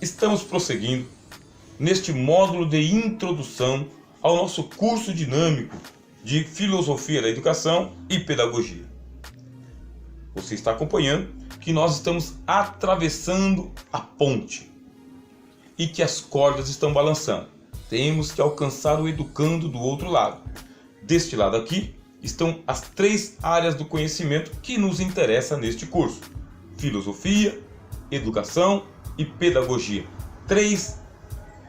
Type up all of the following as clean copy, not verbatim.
Estamos prosseguindo neste módulo de introdução ao nosso curso dinâmico de Filosofia da Educação e Pedagogia. Você está acompanhando que nós estamos atravessando a ponte e que as cordas estão balançando. Temos que alcançar o educando do outro lado. Deste lado aqui estão as três áreas do conhecimento que nos interessa neste curso: filosofia, educação e pedagogia. Três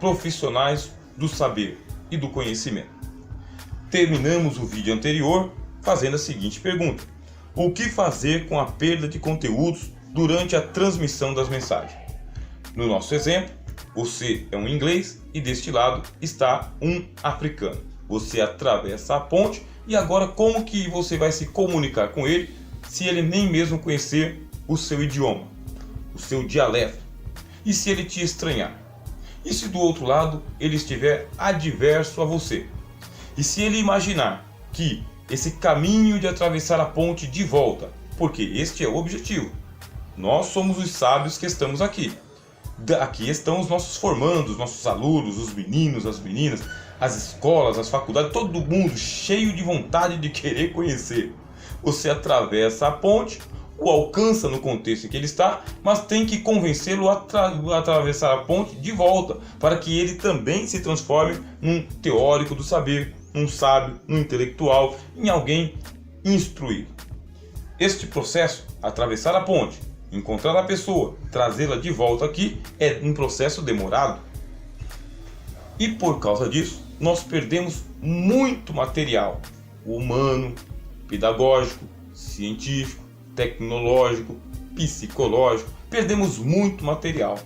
profissionais do saber e do conhecimento. Terminamos o vídeo anterior fazendo a seguinte pergunta: o que fazer com a perda de conteúdos durante a transmissão das mensagens? No nosso exemplo, você é um inglês e deste lado está um africano. Você atravessa a ponte e agora como que você vai se comunicar com ele se ele nem mesmo conhecer o seu idioma, o seu dialeto? E se ele te estranhar? E se do outro lado ele estiver adverso a você? E se ele imaginar que esse caminho de atravessar a ponte de volta, porque este é o objetivo, nós somos os sábios que estamos aqui. Aqui estão os nossos formandos, nossos alunos, os meninos, as meninas, as escolas, as faculdades, todo mundo cheio de vontade de querer conhecer. Você atravessa a ponte, o alcança no contexto em que ele está, mas tem que convencê-lo a atravessar a ponte de volta, para que ele também se transforme num teórico do saber, num sábio, num intelectual, em alguém instruído. Este processo, atravessar a ponte, encontrar a pessoa, trazê-la de volta aqui, é um processo demorado. E por causa disso, nós perdemos muito material humano, pedagógico, científico, tecnológico, psicológico. Perdemos muito material.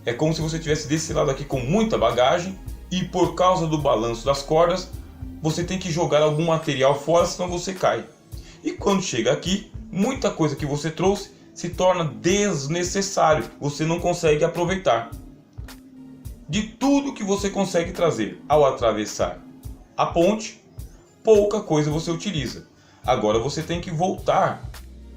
É como se você estivesse desse lado aqui com muita bagagem e por causa do balanço das cordas, você tem que jogar algum material fora, senão você cai. E quando chega aqui, muita coisa que você trouxe se torna desnecessário, você não consegue aproveitar. De tudo que você consegue trazer ao atravessar a ponte, pouca coisa você utiliza. Agora você tem que voltar,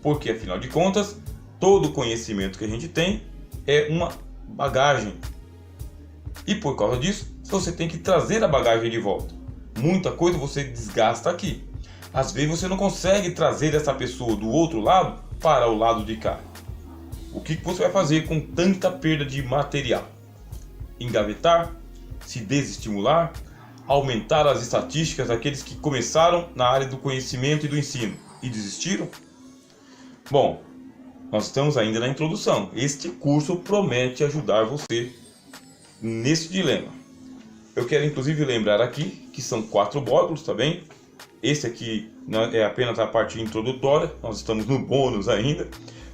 porque afinal de contas, todo o conhecimento que a gente tem é uma bagagem. E por causa disso, você tem que trazer a bagagem de volta. Muita coisa você desgasta aqui. Às vezes você não consegue trazer essa pessoa do outro lado para o lado de cá. O que você vai fazer com tanta perda de material? Engavetar? Se desestimular? Aumentar as estatísticas daqueles que começaram na área do conhecimento e do ensino e desistiram? Bom, nós estamos ainda na introdução. Este curso promete ajudar você nesse dilema. Eu quero inclusive lembrar aqui que são 4 módulos, tá bem? Esse aqui é apenas a parte introdutória, nós estamos no bônus ainda.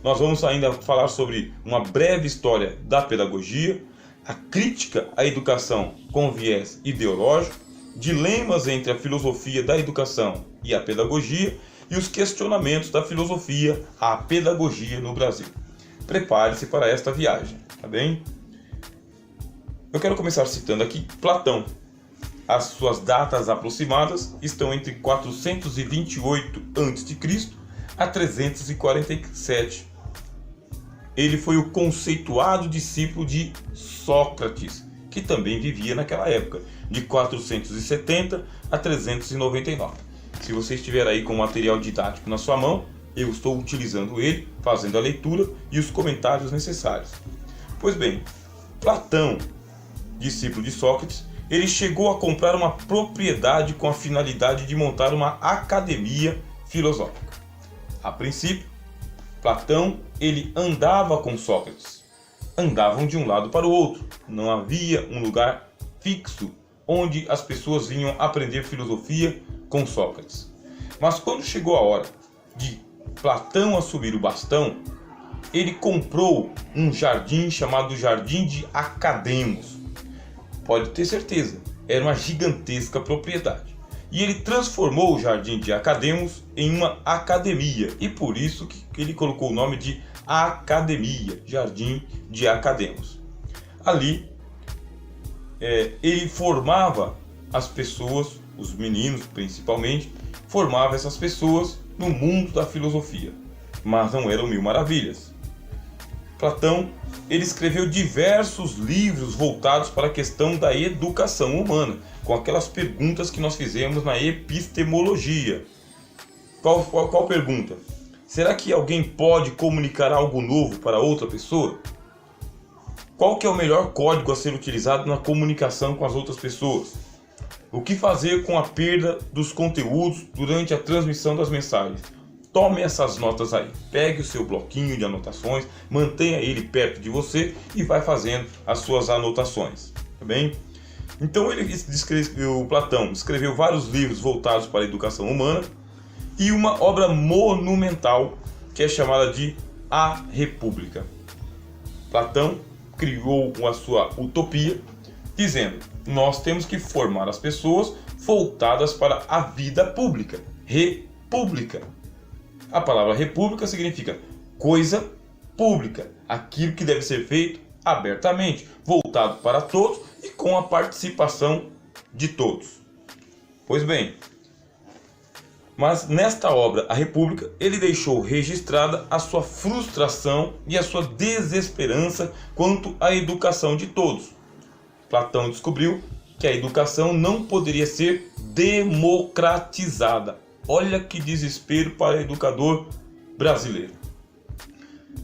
Nós vamos ainda falar sobre uma breve história da pedagogia, a crítica à educação com viés ideológico, dilemas entre a filosofia da educação e a pedagogia e os questionamentos da filosofia à pedagogia no Brasil. Prepare-se para esta viagem, tá bem? Eu quero começar citando aqui Platão. As suas datas aproximadas estão entre 428 a.C. a 347. Ele foi o conceituado discípulo de Sócrates, que também vivia naquela época, de 470 a 399. Se você estiver aí com o material didático na sua mão, eu estou utilizando ele, fazendo a leitura e os comentários necessários. Pois bem, Platão, discípulo de Sócrates, ele chegou a comprar uma propriedade com a finalidade de montar uma academia filosófica. A princípio, Platão ele andava com Sócrates. Andavam de um lado para o outro. Não havia um lugar fixo onde as pessoas vinham aprender filosofia com Sócrates. Mas quando chegou a hora de Platão assumir o bastão, ele comprou um jardim chamado Jardim de Academos. Pode ter certeza, era uma gigantesca propriedade. E ele transformou o Jardim de Academos em uma academia. E por isso que ele colocou o nome de Academia, Jardim de Academos. Ali, ele formava as pessoas, os meninos principalmente, formava essas pessoas no mundo da filosofia. Mas não eram mil maravilhas. Platão, ele escreveu diversos livros voltados para a questão da educação humana, com aquelas perguntas que nós fizemos na epistemologia. Qual pergunta? Será que alguém pode comunicar algo novo para outra pessoa? Qual que é o melhor código a ser utilizado na comunicação com as outras pessoas? O que fazer com a perda dos conteúdos durante a transmissão das mensagens? Tome essas notas aí, pegue o seu bloquinho de anotações, mantenha ele perto de você e vai fazendo as suas anotações, tá bem? Então o Platão escreveu vários livros voltados para a educação humana e uma obra monumental que é chamada de A República. Platão criou a sua utopia dizendo: nós temos que formar as pessoas voltadas para a vida pública, república. A palavra república significa coisa pública, aquilo que deve ser feito abertamente, voltado para todos e com a participação de todos. Pois bem, mas nesta obra, A República, ele deixou registrada a sua frustração e a sua desesperança quanto à educação de todos. Platão descobriu que a educação não poderia ser democratizada. Olha que desespero para o educador brasileiro.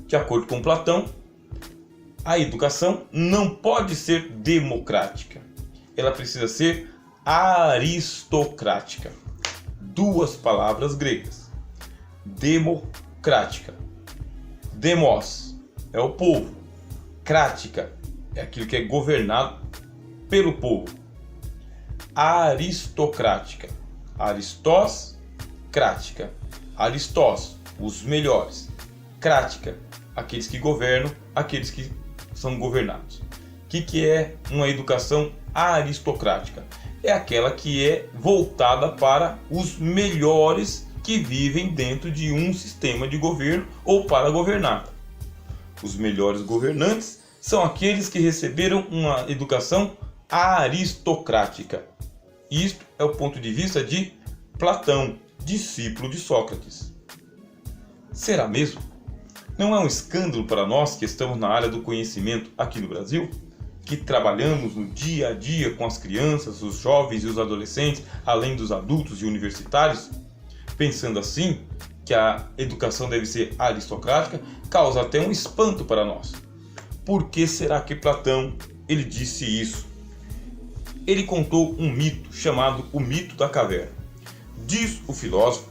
De acordo com Platão, a educação não pode ser democrática. Ela precisa ser aristocrática. Duas palavras gregas. Democrática. Demos é o povo. Crática é aquilo que é governado pelo povo. Aristocrática. Aristós, crática. Aristós, os melhores. Crática, aqueles que governam, aqueles que são governados. O que é uma educação aristocrática? É aquela que é voltada para os melhores que vivem dentro de um sistema de governo ou para governar. Os melhores governantes são aqueles que receberam uma educação aristocrática. Isto é o ponto de vista de Platão, discípulo de Sócrates. Será mesmo? Não é um escândalo para nós que estamos na área do conhecimento aqui no Brasil? Que trabalhamos no dia a dia com as crianças, os jovens e os adolescentes, além dos adultos e universitários? Pensando assim, que a educação deve ser aristocrática, causa até um espanto para nós. Por que será que Platão ele disse isso? Ele contou um mito chamado o mito da caverna. Diz o filósofo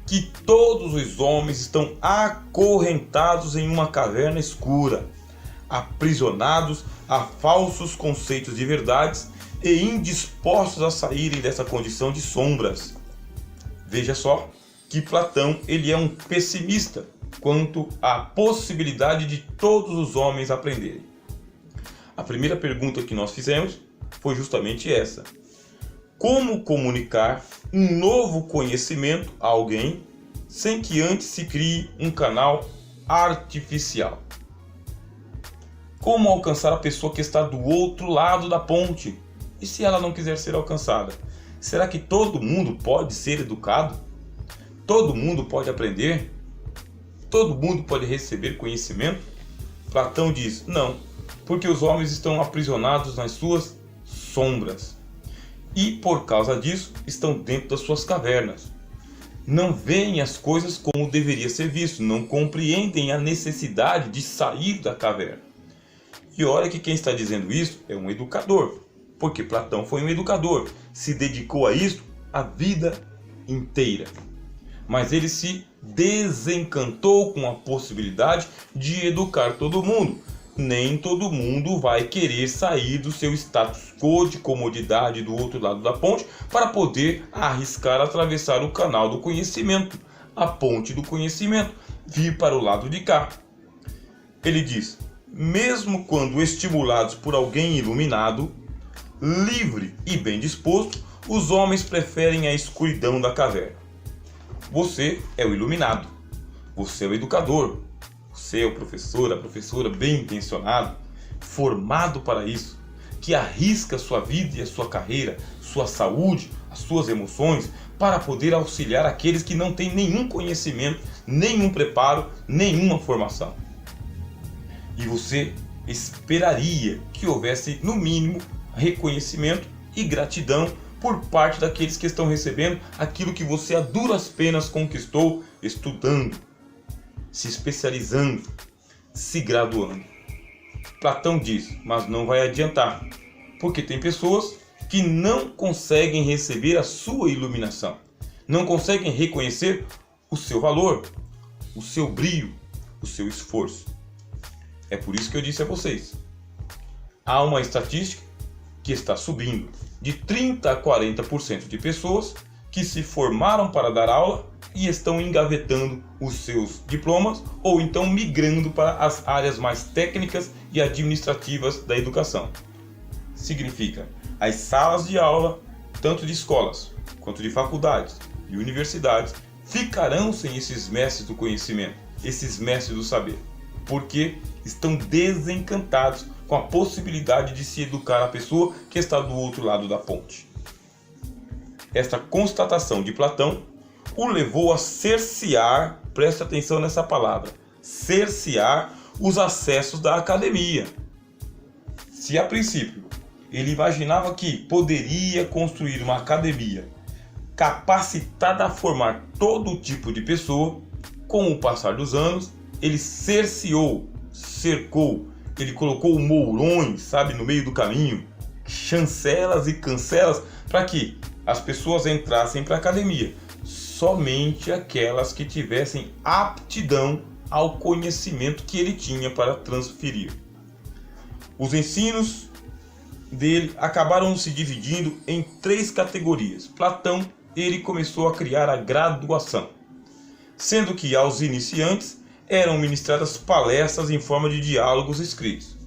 que todos os homens estão acorrentados em uma caverna escura, aprisionados a falsos conceitos de verdades e indispostos a saírem dessa condição de sombras. Veja só que Platão ele é um pessimista quanto à possibilidade de todos os homens aprenderem. A primeira pergunta que nós fizemos foi justamente essa: como comunicar um novo conhecimento a alguém sem que antes se crie um canal artificial? Como alcançar a pessoa que está do outro lado da ponte? E se ela não quiser ser alcançada? Será que todo mundo pode ser educado? Todo mundo pode aprender? Todo mundo pode receber conhecimento? Platão diz: não, porque os homens estão aprisionados nas suas sombras. E por causa disso, estão dentro das suas cavernas. Não veem as coisas como deveria ser visto, não compreendem a necessidade de sair da caverna. E olha que quem está dizendo isso é um educador, porque Platão foi um educador, se dedicou a isso a vida inteira. Mas ele se desencantou com a possibilidade de educar todo mundo. Nem todo mundo vai querer sair do seu status quo de comodidade do outro lado da ponte para poder arriscar atravessar o canal do conhecimento, a ponte do conhecimento, vir para o lado de cá. Ele diz: mesmo quando estimulados por alguém iluminado, livre e bem disposto, os homens preferem a escuridão da caverna. Você é o iluminado, você é o educador, você é o professor, a professora bem intencionado, formado para isso, que arrisca sua vida e a sua carreira, sua saúde, as suas emoções, para poder auxiliar aqueles que não têm nenhum conhecimento, nenhum preparo, nenhuma formação. E você esperaria que houvesse, no mínimo, reconhecimento e gratidão por parte daqueles que estão recebendo aquilo que você a duras penas conquistou estudando, se especializando, se graduando. Platão diz, mas não vai adiantar, porque tem pessoas que não conseguem receber a sua iluminação, não conseguem reconhecer o seu valor, o seu brilho, o seu esforço. É por isso que eu disse a vocês, há uma estatística que está subindo de 30% a 40% de pessoas que se formaram para dar aula e estão engavetando os seus diplomas ou então migrando para as áreas mais técnicas e administrativas da educação. Significa, as salas de aula, tanto de escolas quanto de faculdades e universidades, ficarão sem esses mestres do conhecimento, esses mestres do saber, porque estão desencantados com a possibilidade de se educar a pessoa que está do outro lado da ponte. Esta constatação de Platão o levou a cercear, preste atenção nessa palavra, cercear os acessos da academia. Se a princípio ele imaginava que poderia construir uma academia capacitada a formar todo tipo de pessoa, com o passar dos anos, ele cerceou, cercou, ele colocou mourões, no meio do caminho, chancelas e cancelas, para que as pessoas entrassem para a academia. Somente aquelas que tivessem aptidão ao conhecimento que ele tinha para transferir. Os ensinos dele acabaram se dividindo em 3 categorias. Platão, ele começou a criar a graduação, sendo que aos iniciantes eram ministradas palestras em forma de diálogos escritos.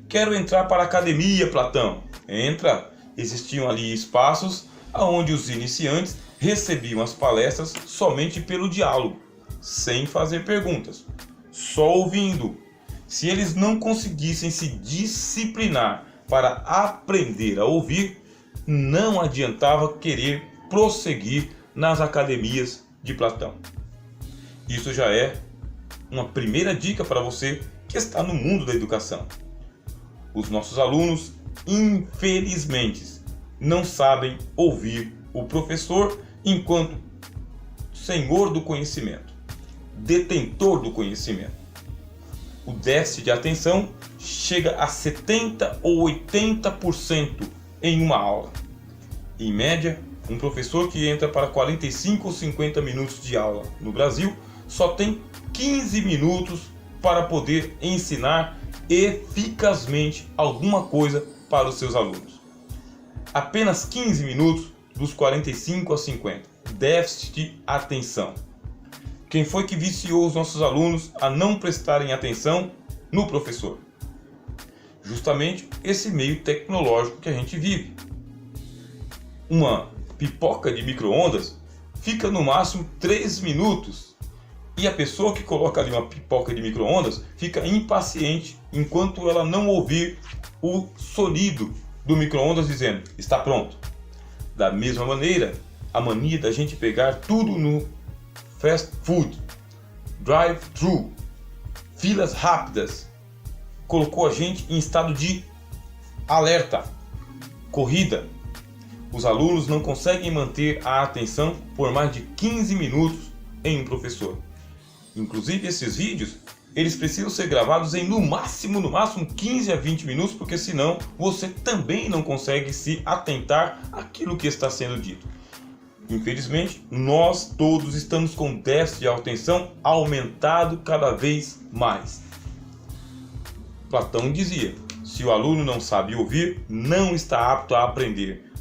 Quero entrar para a academia, Platão. Entra. Existiam ali espaços onde os iniciantes recebiam as palestras somente pelo diálogo, sem fazer perguntas, só ouvindo. Se eles não conseguissem se disciplinar para aprender a ouvir, não adiantava querer prosseguir nas academias de Platão. Isso já é uma primeira dica para você que está no mundo da educação. Os nossos alunos, infelizmente, não sabem ouvir o professor enquanto senhor do conhecimento, detentor do conhecimento. O déficit de atenção chega a 70% ou 80% em uma aula. Em média, um professor que entra para 45 ou 50 minutos de aula no Brasil só tem 15 minutos para poder ensinar eficazmente alguma coisa para os seus alunos. Apenas 15 minutos dos 45 a 50. Déficit de atenção. Quem foi que viciou os nossos alunos a não prestarem atenção no professor? Justamente esse meio tecnológico que a gente vive. Uma pipoca de micro-ondas fica no máximo 3 minutos. E a pessoa que coloca ali uma pipoca de micro-ondas fica impaciente enquanto ela não ouvir o sonido do micro-ondas dizendo, está pronto. Da mesma maneira, a mania da gente pegar tudo no fast food, drive-thru, filas rápidas, colocou a gente em estado de alerta, corrida. Os alunos não conseguem manter a atenção por mais de 15 minutos em um professor. Inclusive esses vídeos, eles precisam ser gravados em no máximo 15 a 20 minutos, porque senão você também não consegue se atentar àquilo que está sendo dito. Infelizmente, nós todos estamos com déficit de atenção aumentado cada vez mais. Platão dizia, se o aluno não sabe ouvir, não está apto a aprender.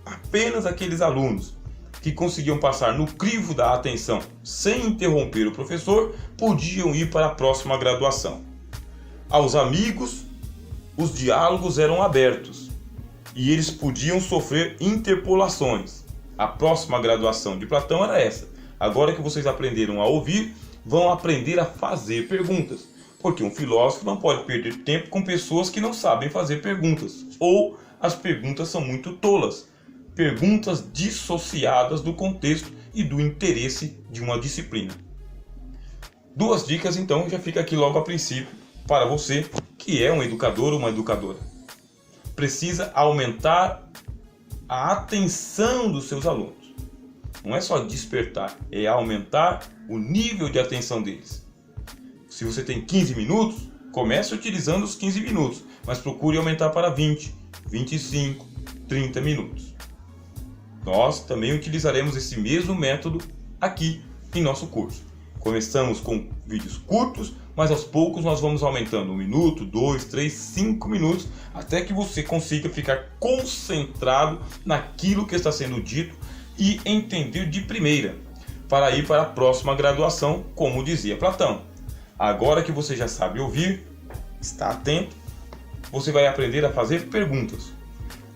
Apenas aqueles alunos que conseguiam passar no crivo da atenção sem interromper o professor podiam ir para a próxima graduação. Aos amigos, os diálogos eram abertos e eles podiam sofrer interpolações. A próxima graduação de Platão era essa. Agora que vocês aprenderam a ouvir, vão aprender a fazer perguntas. Porque um filósofo não pode perder tempo com pessoas que não sabem fazer perguntas. Ou as perguntas são muito tolas. Perguntas dissociadas do contexto e do interesse de uma disciplina. 2 dicas então, já fica aqui logo a princípio, para você que é um educador ou uma educadora. Precisa aumentar a atenção dos seus alunos. Não é só despertar, é aumentar o nível de atenção deles. Se você tem 15 minutos, comece utilizando os 15 minutos, mas procure aumentar para 20, 25, 30 minutos. Nós também utilizaremos esse mesmo método aqui em nosso curso. Começamos com vídeos curtos, mas aos poucos nós vamos aumentando 1 minuto, 2, 3, 5 minutos, até que você consiga ficar concentrado naquilo que está sendo dito e entender de primeira, para ir para a próxima graduação, como dizia Platão. Agora que você já sabe ouvir, está atento, você vai aprender a fazer perguntas.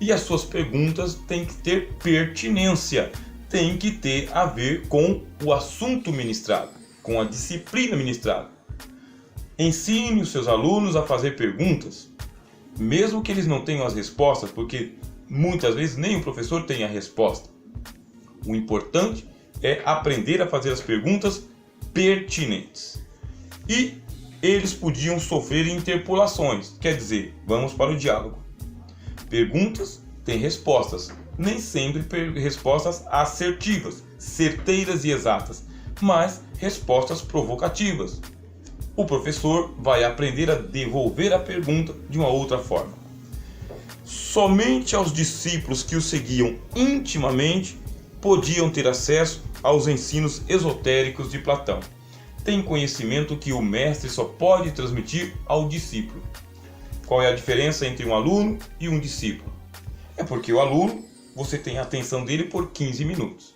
E as suas perguntas têm que ter pertinência, têm que ter a ver com o assunto ministrado, com a disciplina ministrada. Ensine os seus alunos a fazer perguntas, mesmo que eles não tenham as respostas, porque muitas vezes nem o professor tem a resposta. O importante é aprender a fazer as perguntas pertinentes. E eles podiam sofrer interpolações, quer dizer, vamos para o diálogo. Perguntas têm respostas, nem sempre respostas assertivas, certeiras e exatas, mas respostas provocativas. O professor vai aprender a devolver a pergunta de uma outra forma. Somente aos discípulos que o seguiam intimamente podiam ter acesso aos ensinos esotéricos de Platão. Tem conhecimento que o mestre só pode transmitir ao discípulo. Qual é a diferença entre um aluno e um discípulo? É porque o aluno, você tem a atenção dele por 15 minutos.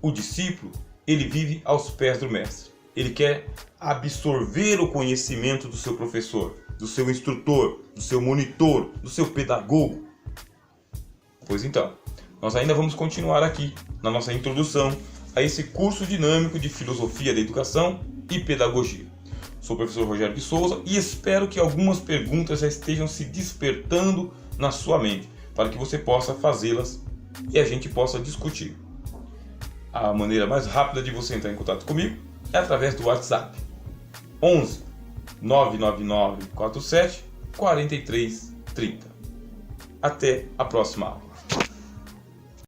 O discípulo, ele vive aos pés do mestre. Ele quer absorver o conhecimento do seu professor, do seu instrutor, do seu monitor, do seu pedagogo. Pois então, nós ainda vamos continuar aqui na nossa introdução a esse curso dinâmico de Filosofia da Educação e Pedagogia. Sou o professor Rogério de Souza e espero que algumas perguntas já estejam se despertando na sua mente, para que você possa fazê-las e a gente possa discutir. A maneira mais rápida de você entrar em contato comigo é através do WhatsApp 11 999 47 43 30. Até a próxima aula.